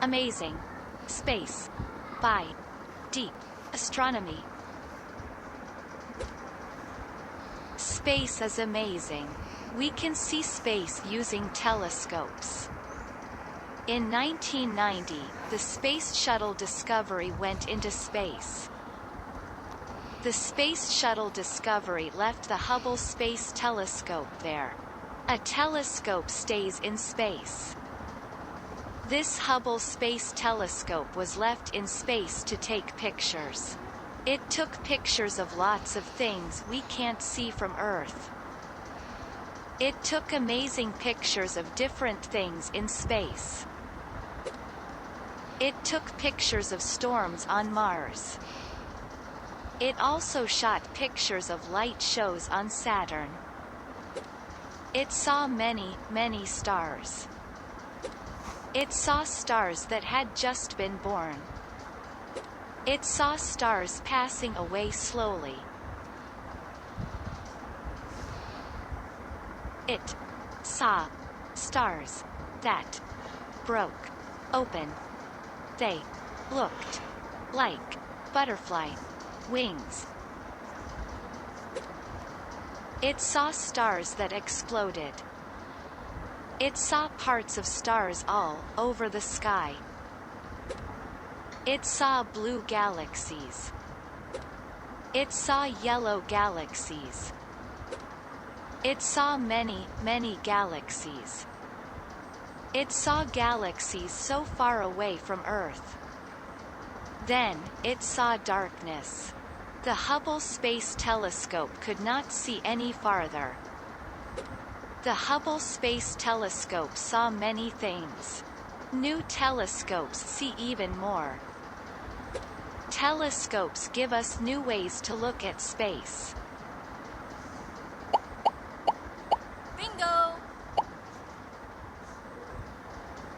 Amazing. Space. By. Deep. Astronomy. Space is amazing. We can see space using telescopes. In 1990, the Space Shuttle Discovery went into space. The Space Shuttle Discovery left the Hubble Space Telescope there. A telescope stays in space. This Hubble Space Telescope was left in space to take pictures. It took pictures of lots of things we can't see from Earth. It took amazing pictures of different things in space. It took pictures of storms on Mars. It also shot pictures of light shows on Saturn. It saw many, many stars. It saw stars that had just been born. It saw stars passing away slowly. It saw stars that broke open. They looked like butterfly wings. It saw stars that exploded. It saw parts of stars all over the sky. It saw blue galaxies. It saw yellow galaxies. It saw many, many galaxies. It saw galaxies so far away from Earth. Then, it saw darkness. The Hubble Space Telescope could not see any farther. The Hubble Space Telescope saw many things. New telescopes see even more. Telescopes give us new ways to look at space.